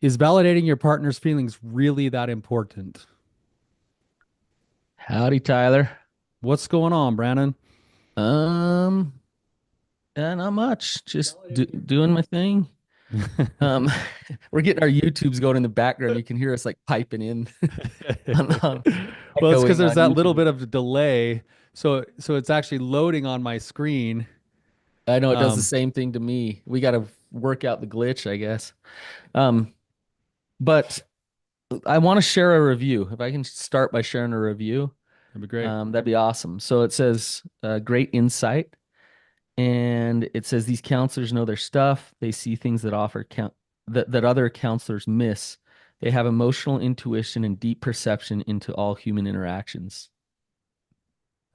Is validating your partner's feelings really that important? Howdy, Tyler. What's going on, Brannon? Um, not much. Just doing my thing. Um, we're getting our YouTubes going in the background. You can hear us like piping in on Well, it's because echoing there's on that little YouTube. bit of a delay. So it's actually loading on my screen. I know it does the Um, same thing to me. We got to work out the glitch, I guess. Um, but I want to share a review. If I can start by sharing a review, that'd be great. that'd be awesome. So it says, great insight. And it says these counselors know their stuff. They see things that that other counselors miss. They have emotional intuition and deep perception into all human interactions.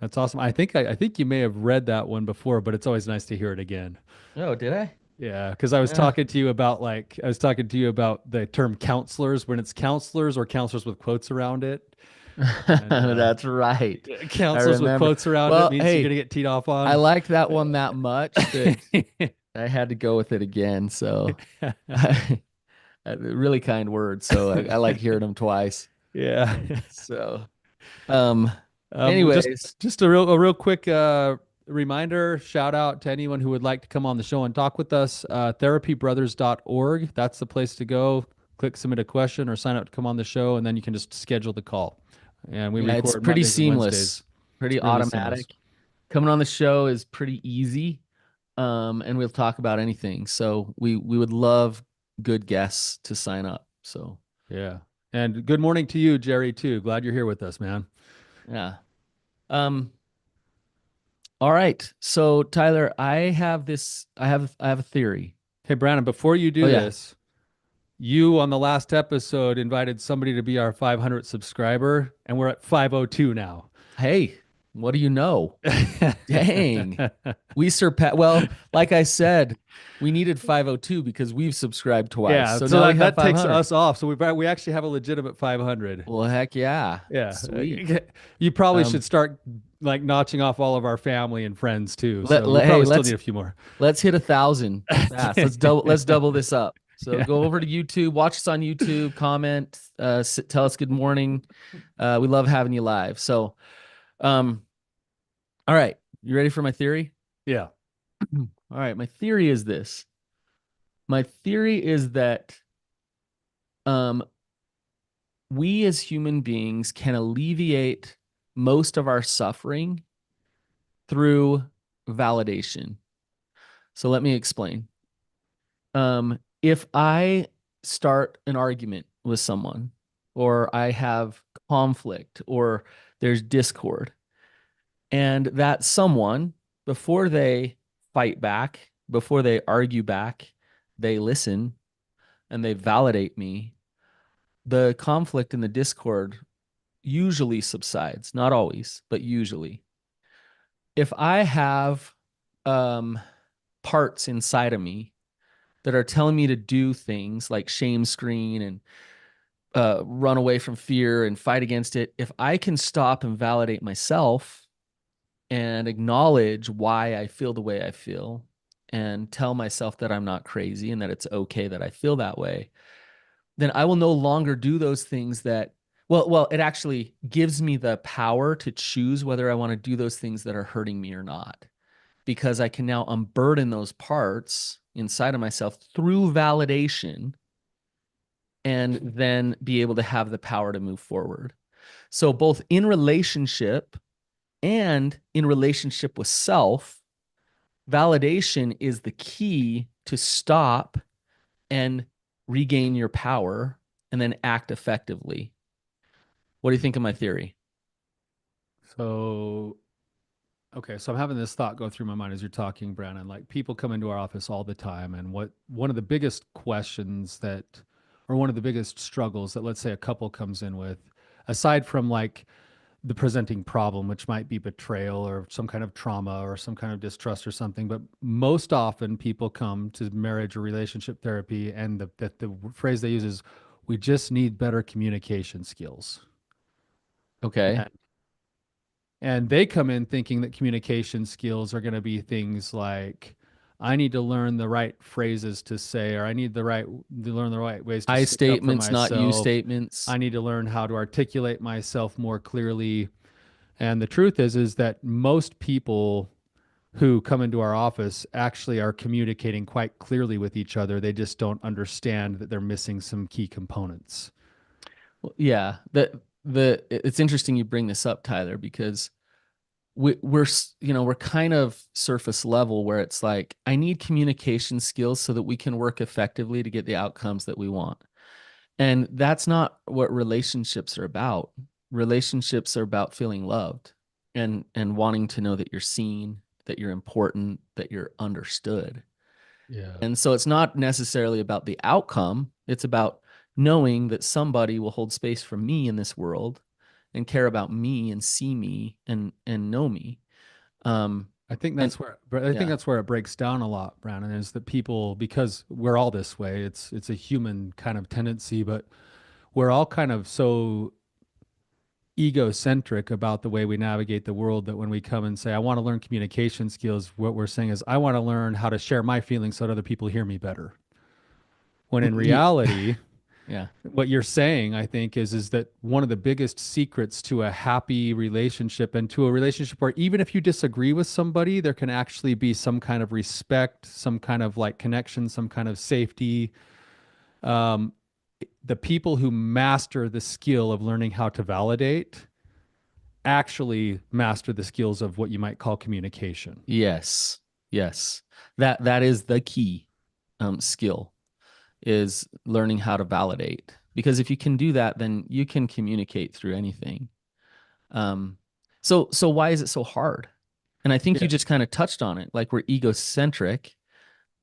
That's awesome. I think you may have read that one before, but it's always nice to hear it again. Oh, did I? Yeah, because I was Yeah. talking to you about the term counselors when it's counselors or counselors with quotes around it, and That's right. I counselors with remember. quotes around it Well, means you're hey, gonna get teed off I on. liked that one that much that I had to go with it again. So, really kind words. So I like hearing them twice. Yeah. So, Well, just anyways, just a real quick reminder, shout out to anyone who would like to come on the show and talk with us. Therapybrothers.org. That's the place to go. Click submit a question or sign up to come on the show, and then you can just schedule the call. And we yeah, it's record pretty Mondays and Wednesdays. seamless, It's pretty really seamless. automatic. Coming on the show is pretty easy. And we'll talk about anything. So we would love good guests to sign up. So Yeah. And good morning to you, Jerry, too. Glad you're here with us, man. yeah. Um, all right. So Tyler, I have a theory. Hey, Brandon, before you Oh do yeah. this, you on the last episode invited somebody to be our 500th subscriber, and we're at 502 now. Hey, what do you know? Dang. We surpassed, well, like I said, we needed 502 because we've subscribed twice. Yeah, So so now we that have that takes 500. us off. So we actually have a legitimate 500. Well, heck yeah. Yeah, Sweet. you probably should Um, start like notching off all of our family and friends too. So we hey, probably still need a few more. let's hit 1,000 fast. Let's double this up. So Yeah. go over to YouTube, watch us on YouTube, comment, tell us good morning. We love having you live. So, um, all right, you ready for my theory? Yeah. All right, my theory is this. My theory is that um, we as human beings can alleviate most of our suffering through validation. So let me explain. If I start an argument with someone, or I have conflict, or there's discord, and that someone, before they fight back, before they argue back, they listen and they validate me, the conflict and the discord usually subsides. Not always, but usually. If I have um, parts inside of me that are telling me to do things like shame screen and run away from fear and fight against it, if I can stop and validate myself and acknowledge why I feel the way I feel and tell myself that I'm not crazy and that it's okay that I feel that way, then I will no longer do those things that it actually gives me the power to choose whether I want to do those things that are hurting me or not, because I can now unburden those parts inside of myself through validation and then be able to have the power to move forward. So, both in relationship and in relationship with self, validation is the key to stop and regain your power and then act effectively. What do you think of my theory? So okay, so I'm having this thought go through my mind as you're talking, Brandon. Like people come into our office all the time, and what one of the biggest questions that, or one of the biggest struggles that, let's say, a couple comes in with, aside from like the presenting problem, which might be betrayal or some kind of trauma or some kind of distrust or something. But most often, people come to marriage or relationship therapy, and the phrase they use is, "We just need better communication skills." Okay. And, and they come in thinking that communication skills are going to be things like I need to learn the right phrases to say, or I need to learn the right ways to I stick up for statements, not you myself. statements. I need to learn how to articulate myself more clearly. And the truth is that most people who come into our office actually are communicating quite clearly with each other. They just don't understand that they're missing some key components. Well, yeah, the it's interesting you bring this up, Tyler, because we're we're kind of surface level where it's like I need communication skills so that we can work effectively to get the outcomes that we want. And that's not what relationships are about. Relationships are about feeling loved and wanting to know that you're seen, that you're important, that you're understood. Yeah. And so it's not necessarily about the outcome, it's about knowing that somebody will hold space for me in this world and care about me and see me and know me. Um and I think yeah. that's where it breaks down a lot, Brandon, is that people, because we're all this way, it's a human kind of tendency, but we're all kind of so egocentric about the way we navigate the world that when we come and say, I want to learn communication skills, what we're saying is, I want to learn how to share my feelings so that other people hear me better. When in Ye- reality, yeah. what you're saying, I think, is that one of the biggest secrets to a happy relationship and to a relationship where even if you disagree with somebody, there can actually be some kind of respect, some kind of like connection, some kind of safety. Um, the people who master the skill of learning how to validate actually master the skills of what you might call communication. Yes. Yes. That is the key skill is learning how to validate. Because if you can do that, then you can communicate through anything. Um, so why is it so hard? And I think you Yeah, just kind of touched on it, like we're egocentric.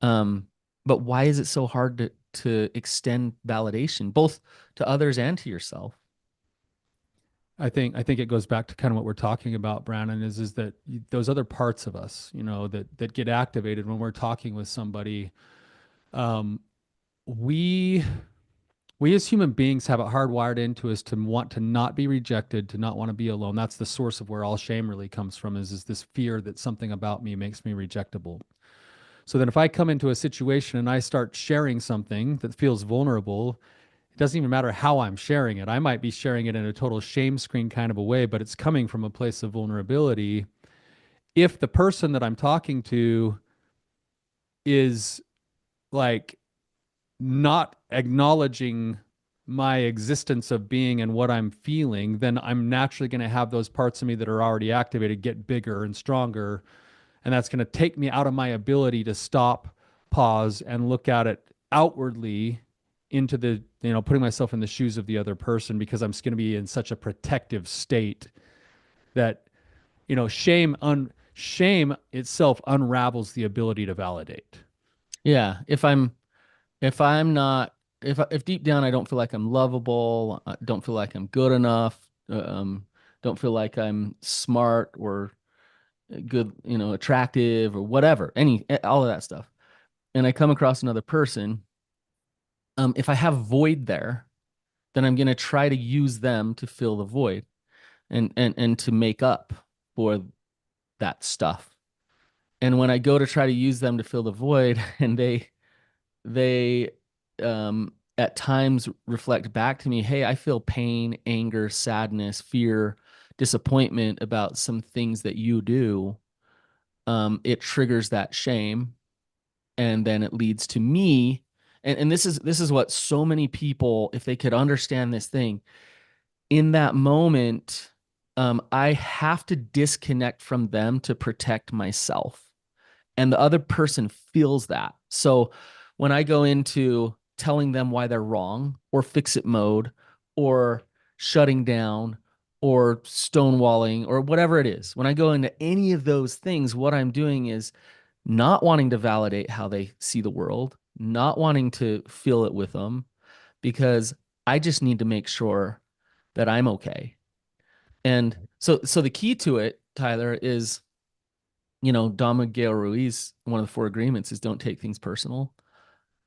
Um, but why is it so hard to extend validation, both to others and to yourself? I think it goes back to kind of what we're talking about, Brandon, is that those other parts of us, that get activated when we're talking with somebody. Um, we we as human beings have it hardwired into us to want to not be rejected, to not want to be alone. That's the source of where all shame really comes from, is this fear that something about me makes me rejectable. So then if I come into a situation and I start sharing something that feels vulnerable, it doesn't even matter how I'm sharing it. I might be sharing it in a total shame screen kind of a way, but it's coming from a place of vulnerability. If the person that I'm talking to is like not acknowledging my existence of being and what I'm feeling, then I'm naturally going to have those parts of me that are already activated get bigger and stronger. And that's going to take me out of my ability to stop, pause, and look at it outwardly into putting myself in the shoes of the other person, because I'm going to be in such a protective state that, shame itself unravels the ability to validate. Yeah, if I'm not if deep down I don't feel like I'm lovable, don't feel like I'm good enough, don't feel like I'm smart or good, attractive or whatever, all of that stuff, and I come across another person, if I have void there, then I'm going to try to use them to fill the void and to make up for that stuff. And when I go to try to use them to fill the void, and they at times reflect back to me, hey, I feel pain, anger, sadness, fear, disappointment about some things that you do. It triggers that shame, and then it leads to me. And this is what so many people, if they could understand this thing, in that moment, I have to disconnect from them to protect myself. And the other person feels that. So when I go into telling them why they're wrong, or fix it mode, or shutting down, or stonewalling, or whatever it is, when I go into any of those things, what I'm doing is not wanting to validate how they see the world, not wanting to feel it with them, because I just need to make sure that I'm okay. And so the key to it, Tyler, is, Don Miguel Ruiz, one of the four agreements is don't take things personal.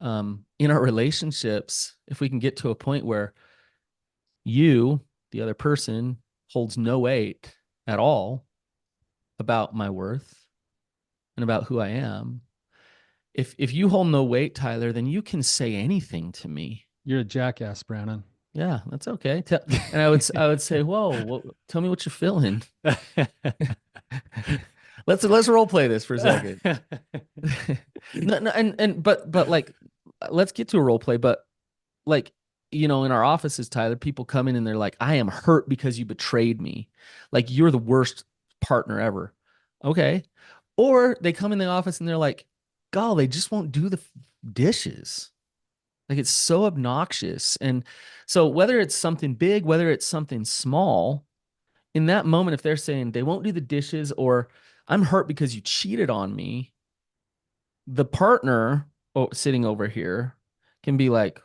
In our relationships, if we can get to a point where you, the other person, holds no weight at all about my worth and about who I am, if you hold no weight, Tyler, then you can say anything to me. You're a jackass, Brannon. Yeah, that's okay. And I would say, whoa, tell me what you're feeling. Let's role play this for a second. No, no, but like, let's get to a role play. But like, in our offices, Tyler, people come in and they're like, I am hurt because you betrayed me. Like, you're the worst partner ever. Okay. Or they come in the office and they're like, God, they just won't do the dishes. Like, it's so obnoxious. And so whether it's something big, whether it's something small, in that moment, if they're saying they won't do the dishes or I'm hurt because you cheated on me, the partner sitting over here can be like,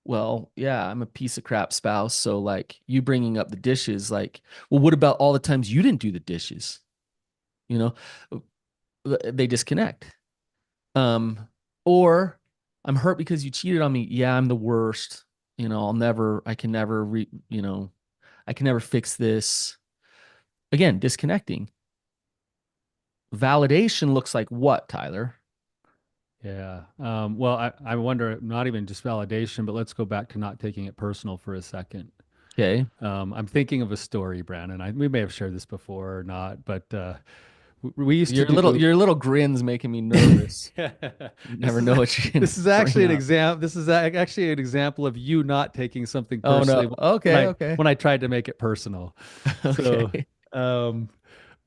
well, yeah, I'm a piece of crap spouse. So, like, you bringing up the dishes, like, well, what about all the times you didn't do the dishes? You know, they disconnect. Um, or I'm hurt because you cheated on me. Yeah, I'm the worst. I can never, I can never fix this. Again, disconnecting. Validation looks like what, Tyler? Yeah. Well, I wonder, not even just validation, but let's go back to not taking it personal for a second. Okay. I'm thinking of a story, Brandon. We may have shared this before or not, but we used to do. Your little grin's making me nervous. You This never is know what you can this is bring actually an up. exam. This is actually an example of you not taking something Oh no. personally when Okay, I okay. when I tried to make it personal. So, Okay. um,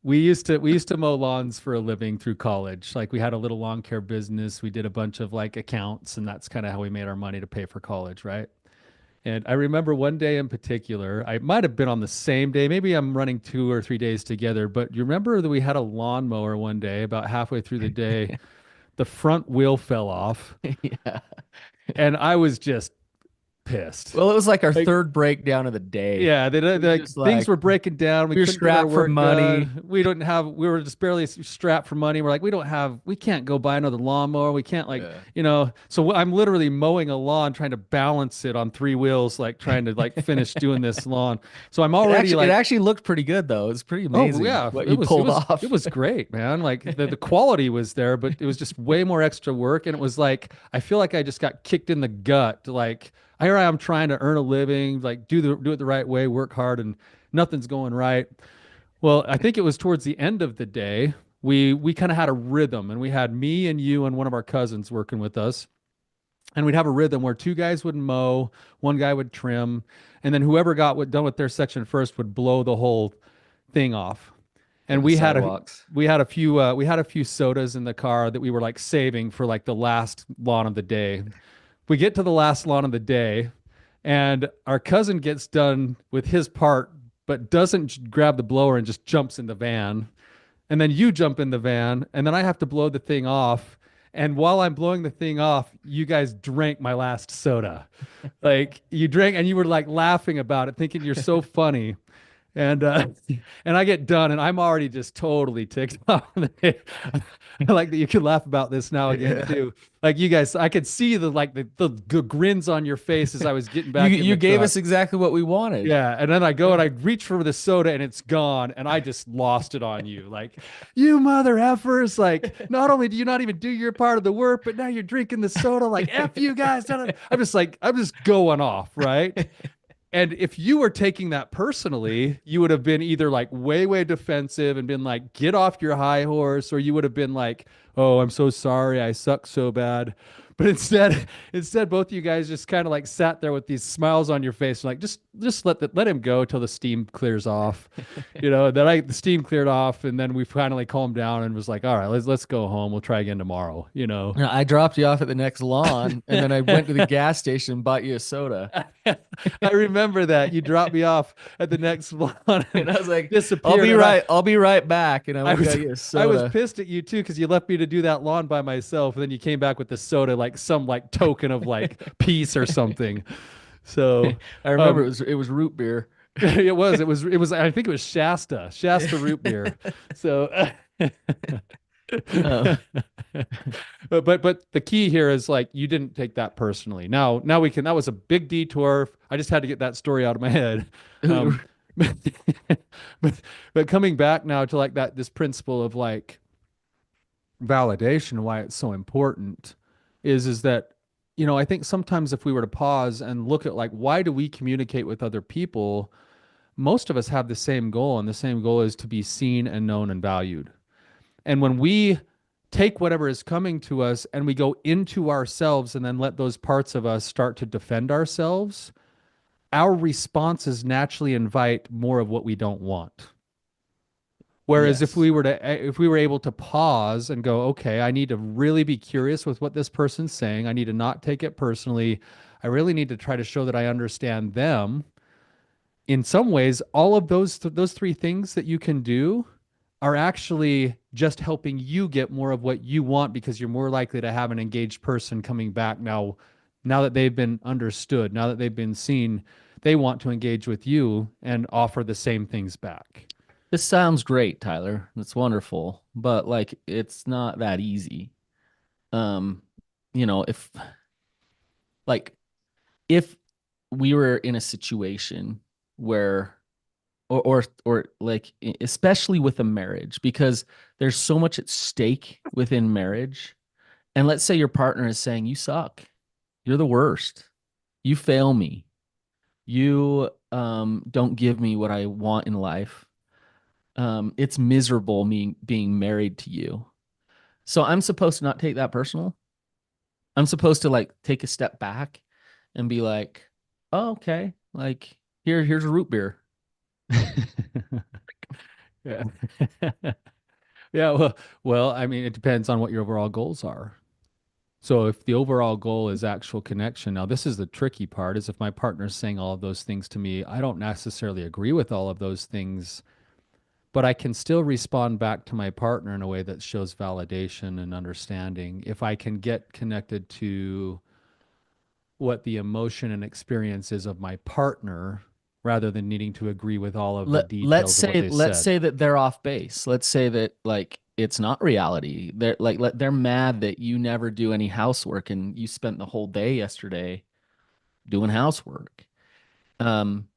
we used to mow lawns for a living through college. Like we had a little lawn care business. We did a bunch of like accounts, and that's kind of how we made our money to pay for college, right? And I remember one day in particular, I might have been on the same day. Maybe I'm running 2 or 3 days together, but you remember that we had a lawnmower one day about halfway through the day, the front wheel fell off, Yeah. and I was just pissed. Well, it was like our Like, third breakdown of the day. yeah, It was like just things like were breaking down. We we were couldn't get our strapped for work money. done. We were just barely strapped for money. We're like, we can't go buy another lawnmower. We can't Yeah. so I'm literally mowing a lawn, trying to balance it on three wheels, like trying to like finish doing this lawn. So I'm already It like, actually looked pretty good though. It's pretty oh amazing yeah, what it you was it pulled was it off. was great, man. Like the quality was there, but it was just way more extra work. And it was like I feel like I just got kicked in the gut. Like here I am trying to earn a living, like do it the right way, work hard, and nothing's going right. Well, I think it was towards the end of the day. We kind of had a rhythm, and we had me and you and one of our cousins working with us. And we'd have a rhythm where two guys would mow, one guy would trim, and then whoever got what done with their section first would blow the whole thing off. Yeah, And the sidewalks. we had a few sodas in the car that we were like saving for like the last lawn of the day. We get to the last lawn of the day, and our cousin gets done with his part, but doesn't grab the blower and just jumps in the van. And then you jump in the van, and then I have to blow the thing off. And while I'm blowing the thing off, you guys drank my last soda. Like you drank, and you were like laughing about it, thinking you're so funny. And and I get done, and I'm already just totally ticked off. I like that you can laugh about this now again Yeah. too. Like you guys, I could see the grins on your face as I was getting You back in you the gave truck. us exactly what we wanted. Yeah, and then I go and I reach for the soda and it's gone, and I just lost it on you. Like, you mother effers! Like, not only do you not even do your part of the work, but now you're drinking the soda. Like, f you guys! I'm just going off, right? And if you were taking that personally, you would have been either like way, way defensive and been like, get off your high horse, or you would have been like, oh, I'm so sorry. I suck so bad. But instead, both of you guys just kind of like sat there with these smiles on your face, like just let him go till the steam clears off, the steam cleared off, and then we finally calmed down and was like, all right, let's go home. We'll try again tomorrow. I dropped you off at the next lawn, and then I went to the gas station and bought you a soda. I remember that you dropped me off at the next one and And I was like, disappeared. And I'll be right back. And I I went and was got you a I was soda. pissed at you too because you left me to do that lawn by myself, and then you came back with the soda, like some like token of like peace or something. So, I remember um, it was root beer. it was. I think it was Shasta root beer. So. Um, But the key here is like you didn't take that personally. Now we can. That was a big detour. I just had to get that story out of my head. Um, but but coming back now to like that this principle of like validation, why it's so important is that, you know, I think sometimes if we were to pause and look at like, why do we communicate with other people? Most of us have the same goal, and the same goal is to be seen and known and valued. And when we take whatever is coming to us and we go into ourselves and then let those parts of us start to defend ourselves, our responses naturally invite more of what we don't want. Whereas Yes. if we were able to pause and go, okay, I need to really be curious with what this person's saying. I need to not take it personally. I really need to try to show that I understand them. In some ways, all of those three things that you can do are actually just helping you get more of what you want because you're more likely to have an engaged person coming back now that they've been understood, now that they've been seen, they want to engage with you and offer the same things back. This sounds great, Tyler. It's wonderful, but like it's not that easy. Um, if like if we were in a situation where or like especially with a marriage because there's so much at stake within marriage. And let's say your partner is saying you suck. You're the worst. You fail me. You don't give me what I want in life. It's miserable me being married to you. So I'm supposed to not take that personal. I'm supposed to like take a step back and be like, "Oh, okay. Like here's a root beer." Yeah. Yeah, well, I mean, it depends on what your overall goals are. So if the overall goal is actual connection, now this is the tricky part, is if my partner's saying all of those things to me, I don't necessarily agree with all of those things, but I can still respond back to my partner in a way that shows validation and understanding. If I can get connected to what the emotion and experience is of my partner rather than needing to agree with all of the Let's details of what say they let's said. say that they're off base. Let's say that like it's not reality. They're mad that you never do any housework and you spent the whole day yesterday doing housework. Um,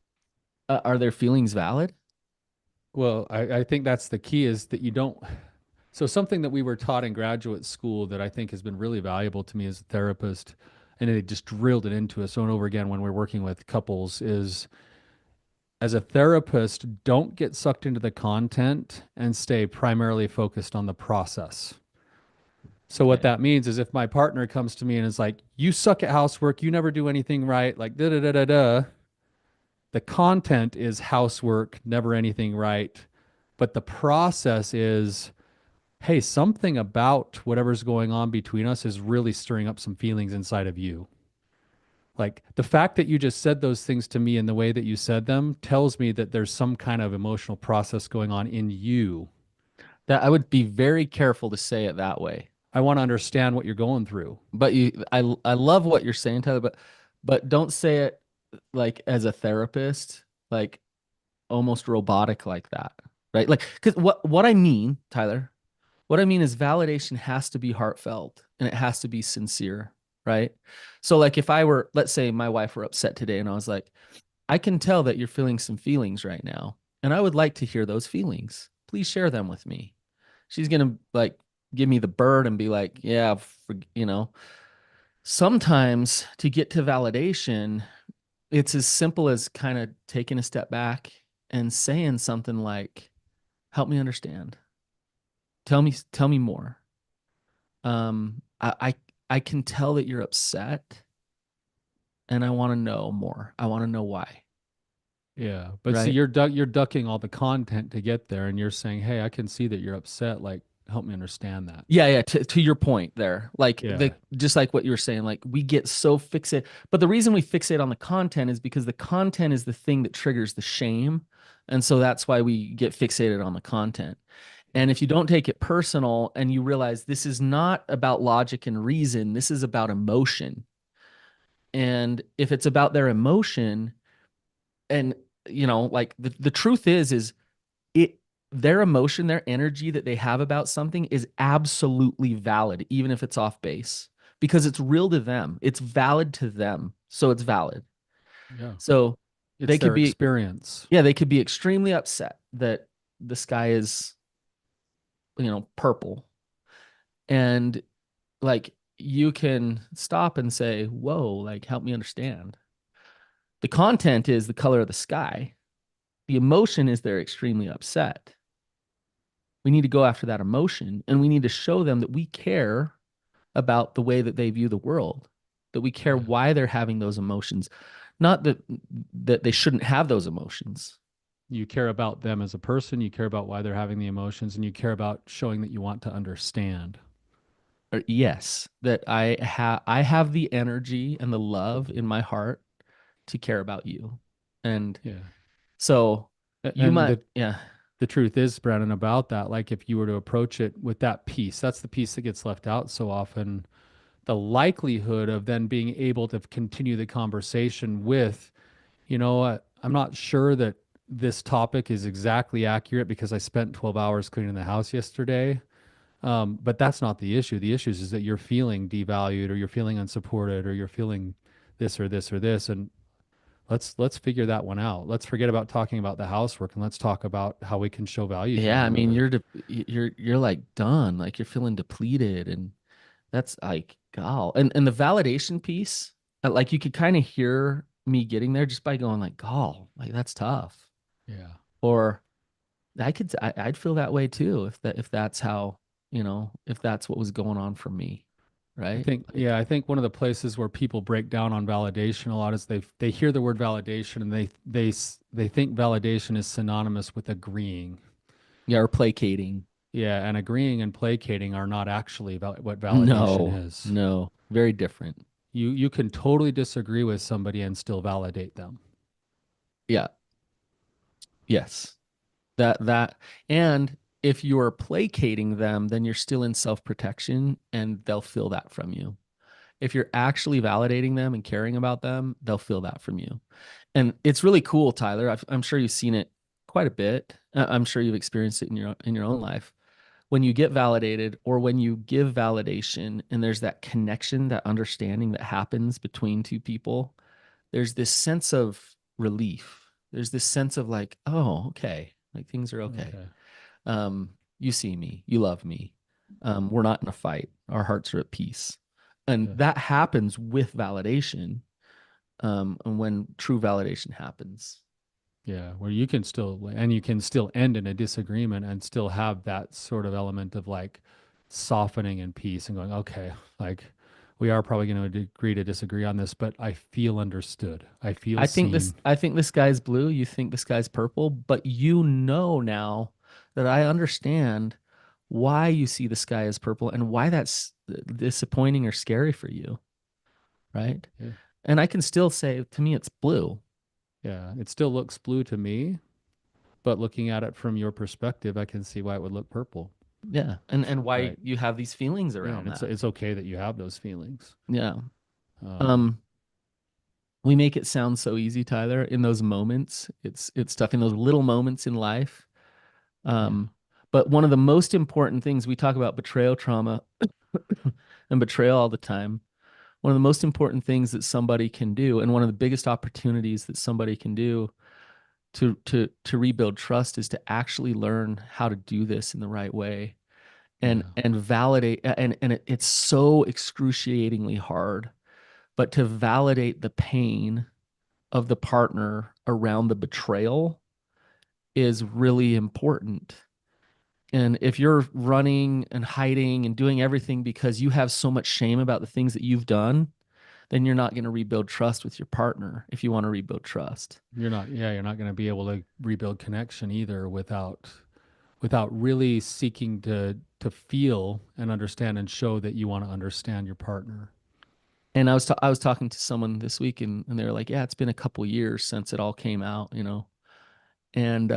are their feelings valid? Well, I think that's the key is that you don't. So, something that we were taught in graduate school that I think has been really valuable to me as a therapist, and it just drilled it into us over and over again when we're working with couples, is as a therapist, don't get sucked into the content and stay primarily focused on the process. So, what Okay. that means is if my partner comes to me and is like, you suck at housework, you never do anything right, like da da da da da, the content is housework, never anything right. But the process is, hey, something about whatever's going on between us is really stirring up some feelings inside of you. Like the fact that you just said those things to me in the way that you said them tells me that there's some kind of emotional process going on in you. That I would be very careful to say it that way. I want to understand what you're going through. But I love what you're saying, Tyler, but don't say it like as a therapist, like almost robotic like that. Right? Like cuz what I mean, Tyler, what I mean is validation has to be heartfelt and it has to be sincere, right? So like if I were, let's say my wife were upset today and I was like, I can tell that you're feeling some feelings right now, and I would like to hear those feelings. Please share them with me. She's gonna like give me the bird and be like, yeah, sometimes to get to validation, it's as simple as kind of taking a step back and saying something like, help me understand. Tell me more. I can tell that you're upset and I want to know more. I want to know why. Yeah. But see, Right. you're ducking all the content to get there and you're saying, "Hey, I can see that you're upset. Like, help me understand that." Yeah, yeah. To your point there, like the Yeah. just like what you were saying, like we get so fixated. But the reason we fixate on the content is because the content is the thing that triggers the shame, and so that's why we get fixated on the content. And if you don't take it personal and you realize this is not about logic and reason, this is about emotion. And if it's about their emotion, and like the truth is it their emotion, their energy that they have about something is absolutely valid, even if it's off base, because it's real to them. It's valid to them. So it's valid. Yeah. So It's they could their be, experience. yeah, they could be extremely upset that the sky is, purple. And like you can stop and say, whoa, like help me understand. The content is the color of the sky. The emotion is they're extremely upset. We need to go after that emotion and we need to show them that we care about the way that they view the world, that we care Yeah. why they're having those emotions, not that they shouldn't have those emotions. You care about them as a person, you care about why they're having the emotions, and you care about showing that you want to understand. Or yes, that I have the energy and the love in my heart to care about you. And Yeah. so you And might, yeah. the truth is, Brandon, about that, like if you were to approach it with that piece, that's the piece that gets left out so often. The likelihood of then being able to continue the conversation with, you know what, I'm not sure that this topic is exactly accurate because I spent 12 hours cleaning the house yesterday. But that's not the issue. The issue is that you're feeling devalued or you're feeling unsupported or you're feeling this or this or this. And let's figure that one out. Let's forget about talking about the housework and let's talk about how we can show value to Yeah, one I mean, another. you're like done, like you're feeling depleted, and that's like, gal. And the validation piece, like you could kind of hear me getting there just by going like, gal, like that's tough. Yeah. Or I'd feel that way too if that's how, if that's what was going on for me, I right? think, Like, yeah, I think one of the places where people break down on validation a lot is they hear the word validation and they think validation is synonymous with agreeing. yeah, or placating. Yeah, and agreeing and placating are not actually what validation No, is. no, very different. You can totally disagree with somebody and still validate them. Yeah, yes. That and if you're placating them, then you're still in self-protection and they'll feel that from you. If you're actually validating them and caring about them, they'll feel that from you. And it's really cool, Tyler. I'm sure you've seen it quite a bit. I'm sure you've experienced it in your own life. When you get validated or when you give validation and there's that connection, that understanding that happens between two people, there's this sense of relief. There's this sense of like, oh, okay, like things are okay. Okay. You see me, you love me. We're not in a fight. Our hearts are at peace. And Yeah. that happens with validation. And when true validation happens. Yeah, where you can still and you can still end in a disagreement and still have that sort of element of like softening and peace and going, okay, like we are probably going to agree to disagree on this, but I feel understood. I feel seen. I think the sky's blue, you think the sky's purple, but you know now that I understand why you see the sky as purple and why that's disappointing or scary for you, right? Yeah. And I can still say to me it's blue. Yeah, it still looks blue to me, but looking at it from your perspective, I can see why it would look purple, Yeah. And why right? you have these feelings Yeah, around and that. it's okay that you have those feelings. Yeah. Um, Um we make it sound so easy, Tyler, in those moments. It's tough in those little moments in life. yeah, Um but one of the most important things we talk about betrayal trauma and betrayal all the time. One of the most important things that somebody can do and one of the biggest opportunities that somebody can do to rebuild trust is to actually learn how to do this in the right way yeah, and validate and it's so excruciatingly hard, but to validate the pain of the partner around the betrayal is really important. And if you're running and hiding and doing everything because you have so much shame about the things that you've done, then you're not going to rebuild trust with your partner if you want to rebuild trust. you're not going to be able to rebuild connection either without really seeking to feel and understand and show that you want to understand your partner. And I was talking to someone this week and they were like, "Yeah, it's been a couple years since it all came out." And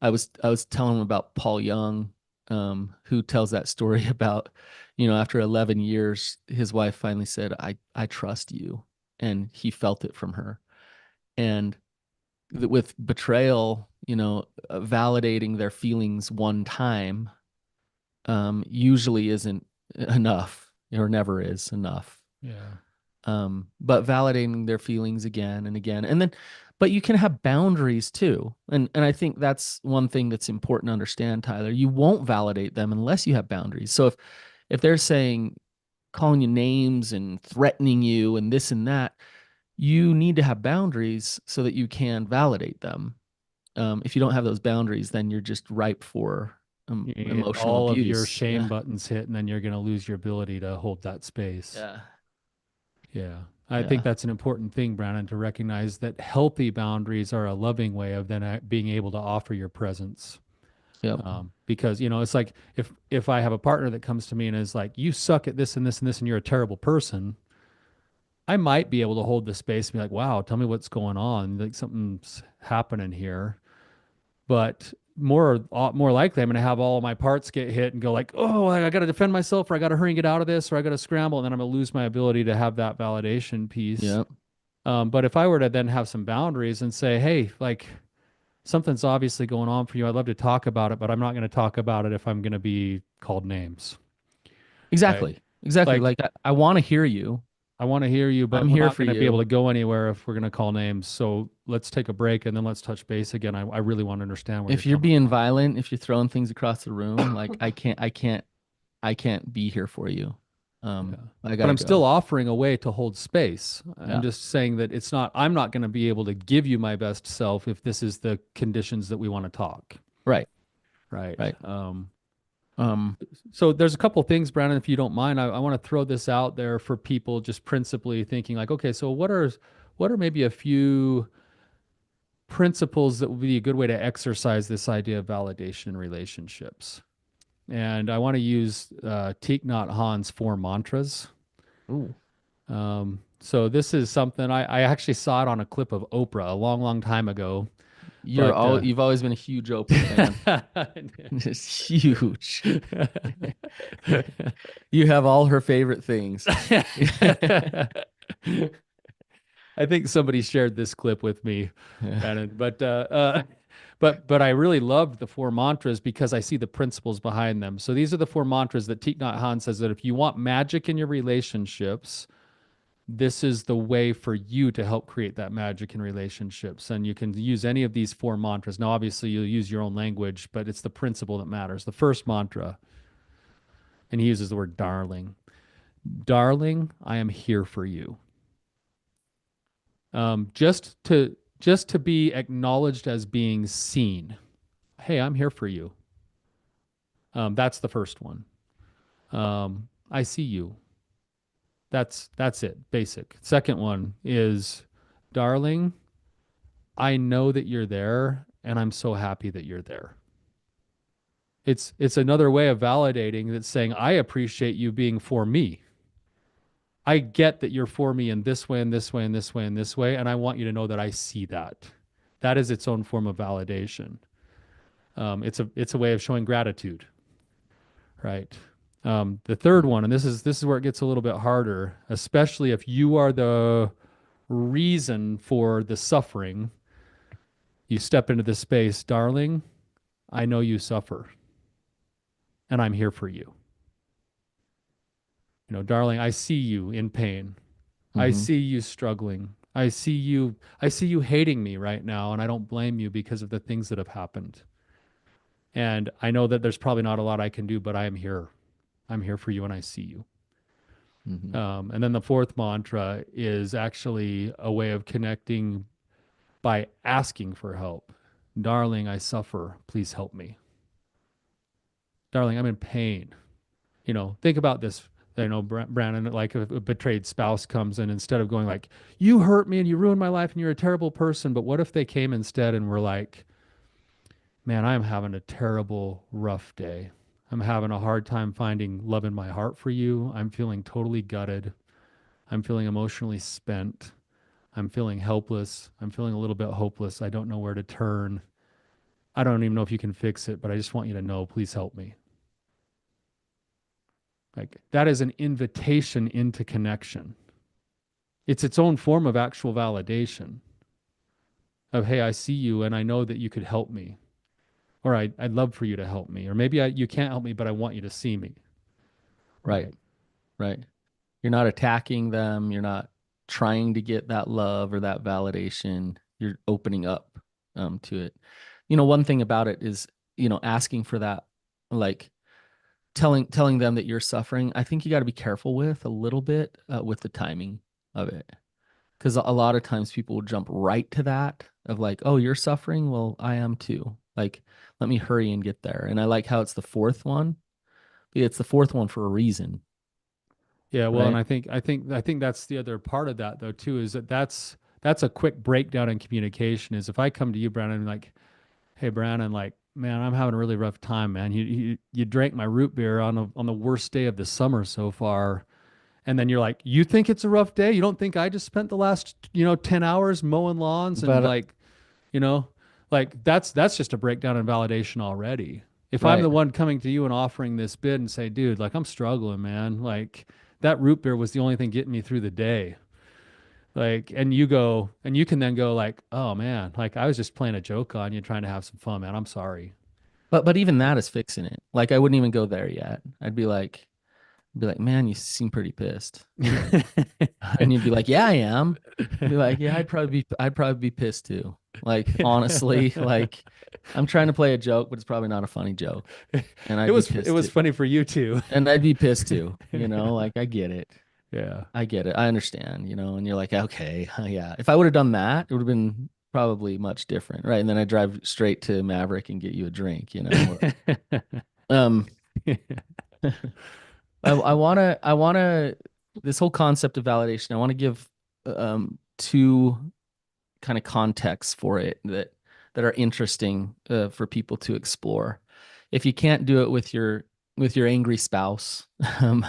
I was telling them about Paul Young, who tells that story about, after 11 years, his wife finally said, "I trust you," and he felt it from her. And with betrayal, validating their feelings one time usually isn't enough or never is enough. Yeah. But validating their feelings again and again, and then, but you can have boundaries too, and I think that's one thing that's important to understand, Tyler. You won't validate them unless you have boundaries. So if they're saying, calling you names and threatening you and this and that, you need to have boundaries so that you can validate them. If you don't have those boundaries, then you're just ripe for You get emotional all of your abuse. shame Yeah. buttons hit, and then you're going to lose your ability to hold that space. Yeah. Yeah. I think Yeah. that's an important thing, Brandon, to recognize that healthy boundaries are a loving way of then being able to offer your presence. Yep. Because, it's like if I have a partner that comes to me and is like, you suck at this and this and this, and you're a terrible person, I might be able to hold the space and be like, wow, tell me what's going on. Like something's happening here. But more likely, I'm going to have all of my parts get hit and go like, oh, I got to defend myself, or I got to hurry and get out of this, or I got to scramble, and then I'm going to lose my ability to have that validation piece. Yep. But if I were to then have some boundaries and say, hey, like something's obviously going on for you, I'd love to talk about it, but I'm not going to talk about it if I'm going to be called names, right? Exactly. Exactly. Like Like I want to hear you. I want to hear you, I'm but we're here not for going to be able you. to go anywhere if we're going to call names. So let's take a break and then let's touch base again. I really want to understand where you're If you're coming being from. violent, if you're throwing things across the room, like I can't be here for you. Yeah. I But gotta I'm still go. offering a way to hold space. I'm Yeah. just saying that I'm not going to be able to give you my best self if this is the conditions that we want to talk. Right. Right. Right. Um, So there's a couple things, Brandon, if you don't mind, I want to throw this out there for people just principally thinking like, okay, so what are maybe a few principles that would be a good way to exercise this idea of validation in relationships? And I want to use Thich Nhat Hanh's four mantras. ooh, So this is something I actually saw it on a clip of Oprah a long, long time ago. But you've always been a huge Oprah fan. Just huge. You have all her favorite things. I think somebody shared this clip with me, Brannon. But I really loved the four mantras because I see the principles behind them. So these are the four mantras that Thich Nhat Hanh says that if you want magic in your relationships, this is the way for you to help create that magic in relationships. And you can use any of these four mantras. Now, obviously, you'll use your own language, but it's the principle that matters. The first mantra, and he uses the word darling. Darling, I am here for you. Just to be acknowledged as being seen. Hey, I'm here for you. That's the first one. I see you. That's it. Basic. Second one is, darling, I know that you're there, and I'm so happy that you're there. It's another way of validating that's saying I appreciate you being for me. I get that you're for me in this way and this way and this way and this way, and I want you to know that I see that. That is its own form of validation. It's a way of showing gratitude, right? The third one, and this is where it gets a little bit harder, especially if you are the reason for the suffering. You step into this space, darling. I know you suffer, and I'm here for you. Darling, I see you in pain. I Hmm. see you struggling. I see you hating me right now, and I don't blame you because of the things that have happened. And I know that there's probably not a lot I can do, but I am here. I'm here for you and I see you. Hmm. And then the fourth mantra is actually a way of connecting by asking for help. Darling, I suffer. Please help me. Darling, I'm in pain. Think about this. Brandon, like if a betrayed spouse comes in, instead of going like, you hurt me and you ruined my life and you're a terrible person. But what if they came instead and were like, man, I'm having a terrible, rough day. I'm having a hard time finding love in my heart for you. I'm feeling totally gutted. I'm feeling emotionally spent. I'm feeling helpless. I'm feeling a little bit hopeless. I don't know where to turn. I don't even know if you can fix it, but I just want you to know, please help me. Like that is an invitation into connection. It's its own form of actual validation of, hey, I see you and I know that you could help me. Or I'd love for you to help me. Or maybe you can't help me, but I want you to see me. Right. Right. Right. You're not attacking them. You're not trying to get that love or that validation. You're opening up to it. One thing about it is, asking for that, like telling them that you're suffering, I think you got to be careful with a little bit with the timing of it. Because a lot of times people will jump right to that of like, oh, you're suffering? Well, I am too. Like, let me hurry and get there. And I like how it's the fourth one. It's the fourth one for a reason, Yeah, well, and right? I think that's the other part of that though too, is that that's a quick breakdown in communication. Is if I come to you, Brandon, like, hey, Brandon, like, man, I'm having a really rough time, man. You drank my root beer on the worst day of the summer so far, and then you're like, you think it's a rough day? You don't think I just spent the last 10 hours mowing lawns and But like you know, like that's just a breakdown in validation already. If I'm right. the one coming to you and offering this bid and say, dude, like I'm struggling, man, like that root beer was the only thing getting me through the day. Like, and you go, and you can then go like, oh man, like I was just playing a joke on you, trying to have some fun, man. I'm sorry. But even that is fixing it. Like I wouldn't even go there yet. Be like, man, you seem pretty pissed. And you'd be like, yeah, I am. Be like, yeah, I'd probably be pissed too. Like honestly, like I'm trying to play a joke, but it's probably not a funny joke. And it I'd be was it pissed was too. funny for you too. And I'd be pissed too, like I get it. Yeah. I get it. I understand, and you're like, okay, yeah. If I would have done that, it would have been probably much different, right? And then I drive straight to Maverick and get you a drink. Um, I wanna this whole concept of validation. I want to give two kind of contexts for it that are interesting for people to explore. If you can't do it with your angry spouse, um,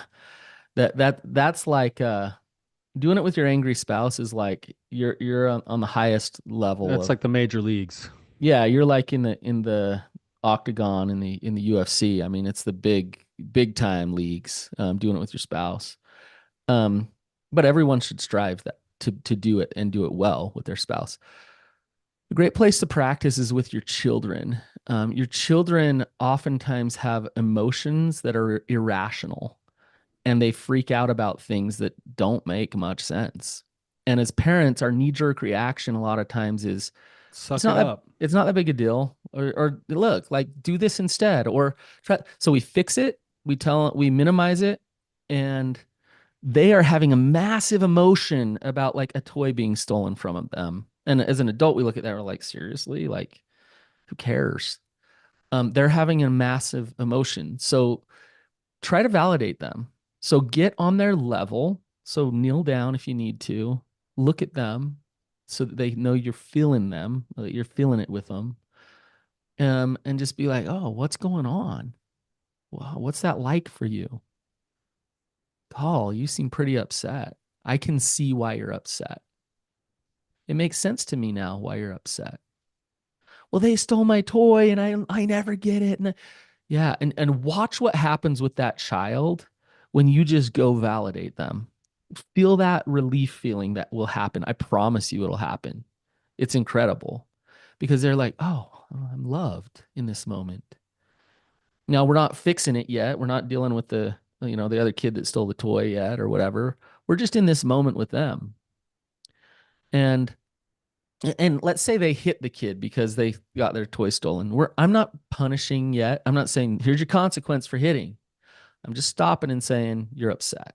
that's like doing it with your angry spouse is like you're on the highest level That's of like the major leagues. yeah, you're like in the octagon in the UFC. I mean, it's the big time leagues. Doing it with your spouse. Um, but everyone should strive that to do it and do it well with their spouse. A great place to practice is with your children. Your children oftentimes have emotions that are irrational and they freak out about things that don't make much sense. And as parents, our knee jerk reaction a lot of times is Suck it up. it's not that big a deal. Or look, like do this instead. Or try so we fix it, we minimize it, and they are having a massive emotion about like a toy being stolen from them. And as an adult, we look at that and we're like, seriously, like who cares? They're having a massive emotion. So try to validate them. So get on their level. So kneel down if you need to. Look at them so that they know you're feeling them, that you're feeling it with them. And just be like, oh, what's going on? Wow, what's that like for you? Paul, you seem pretty upset. I can see why you're upset. It makes sense to me now why you're upset. Well, they stole my toy and I never get it. Yeah, and watch what happens with that child when you just go validate them. Feel that relief feeling that will happen. I promise you it'll happen. It's incredible because they're like, "Oh, I'm loved in this moment." Now, we're not fixing it yet. We're not dealing with the other kid that stole the toy yet or whatever. We're just in this moment with them. And and let's say they hit the kid because they got their toy stolen. I'm not punishing yet. I'm not saying here's your consequence for hitting. I'm just stopping and saying you're upset.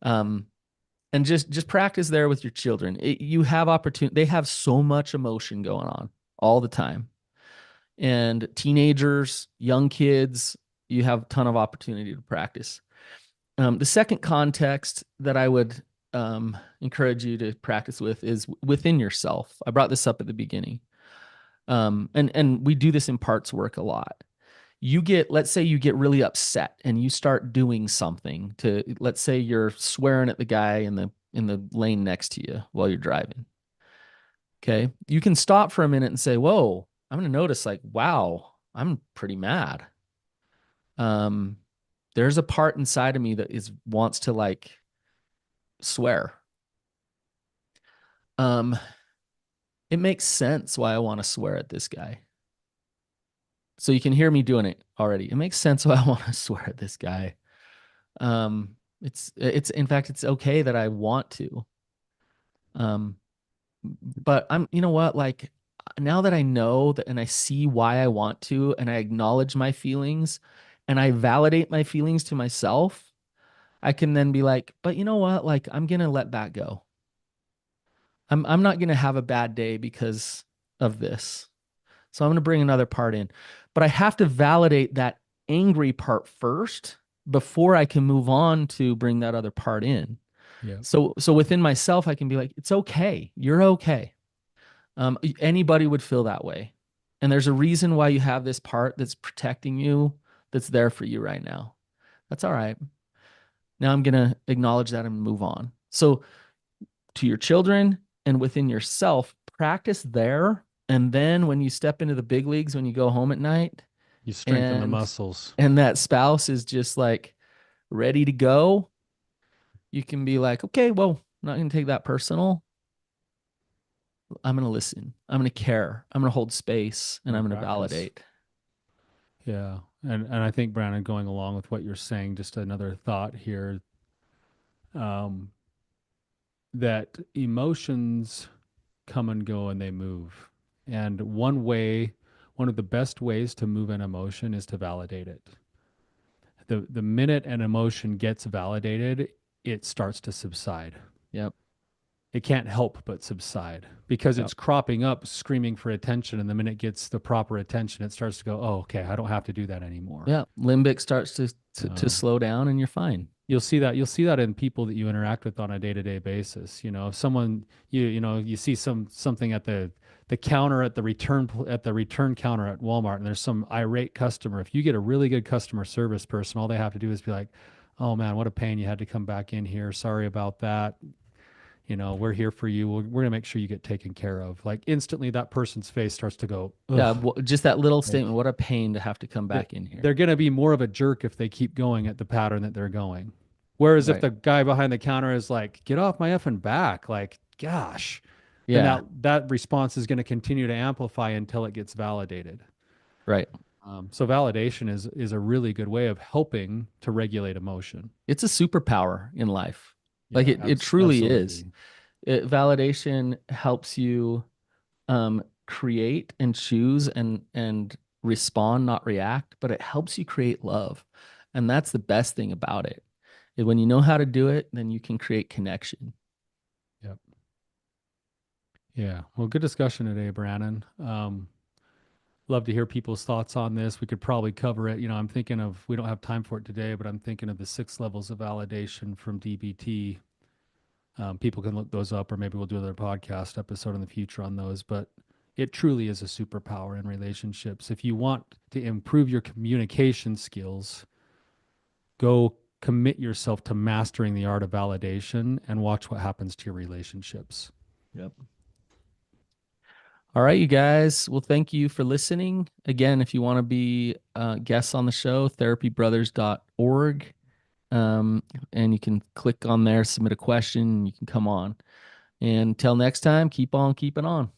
Um, and just practice there with your children. You have opportunity. They have so much emotion going on all the time, and teenagers, young kids, you have a ton of opportunity to practice. The second context that I would encourage you to practice with is within yourself. I brought this up at the beginning, and we do this in parts work a lot. Let's say you get really upset and you start doing something to, let's say you're swearing at the guy in the lane next to you while you're driving. Okay, you can stop for a minute and say, "Whoa, I'm going to notice like, wow, I'm pretty mad." Um, there's a part inside of me that is wants to like swear. Um, it makes sense why I want to swear at this guy. So you can hear me doing it already. It makes sense why I want to swear at this guy. It's in fact it's okay that I want to. Um, but you know what, like now that I know that and I see why I want to and I acknowledge my feelings and I validate my feelings to myself, I can then be like, but you know what? Like, I'm going to let that go. I'm not going to have a bad day because of this. So I'm going to bring another part in. But I have to validate that angry part first before I can move on to bring that other part in. Yeah. So within myself, I can be like, it's okay. You're okay. Anybody would feel that way. And there's a reason why you have this part that's protecting you, that's there for you right now. That's all right. Now I'm going to acknowledge that and move on. So to your children and within yourself, practice there. And then when you step into the big leagues, when you go home at night You strengthen the and muscles. that spouse is just like ready to go, you can be like, okay, well, I'm not going to take that personal. I'm going to listen. I'm going to care. I'm going to hold space and I'm And going to practice. validate. Yeah. And I think, Brandon, going along with what you're saying, just another thought here, um, that emotions come and go and they move. And one of the best ways to move an emotion is to validate it. The minute an emotion gets validated, it starts to subside. Yep. It can't help but subside because Yep. it's cropping up, screaming for attention. And the minute it gets the proper attention, it starts to go, oh, okay, I don't have to do that anymore. Yeah. Limbic starts to Um, slow down and you're fine. you'll see that in people that you interact with on a day-to-day basis. You know, if someone you know you see something at the counter at the return counter at Walmart, and there's some irate customer. If you get a really good customer service person, all they have to do is be like, oh man, what a pain, you had to come back in here, sorry about that, you know, we're here for you, we're gonna make sure you get taken care of. Like instantly that person's face starts to go, Yeah. ugh. Just that little statement. Like What a pain to have to come they're, back in here. they're going to be more of a jerk if they keep going at the pattern that they're going. Whereas if Right. the guy behind the counter is like, get off my effing back, like, gosh, then Yeah. that response is going to continue to amplify until it gets validated. Right. So validation is a really good way of helping to regulate emotion. It's a superpower in life. Like Yeah, it truly is. absolutely. Validation helps you create and choose and respond, not react, but it helps you create love. And that's the best thing about it. When you know how to do it, then you can create connection. Yep. Yeah. Well, good discussion today, Brannon. Love to hear people's thoughts on this. We could probably cover it. You know, I'm thinking of, we don't have time for it today, but I'm thinking of the 6 levels of validation from DBT. People can look those up, or maybe we'll do another podcast episode in the future on those. But it truly is a superpower in relationships. If you want to improve your communication skills, go commit yourself to mastering the art of validation and watch what happens to your relationships. Yep. All right, you guys. Well, thank you for listening. Again, if you want to be guests on the show, therapybrothers.org. Um, and you can click on there, submit a question, and you can come on. And until next time, keep on keeping on.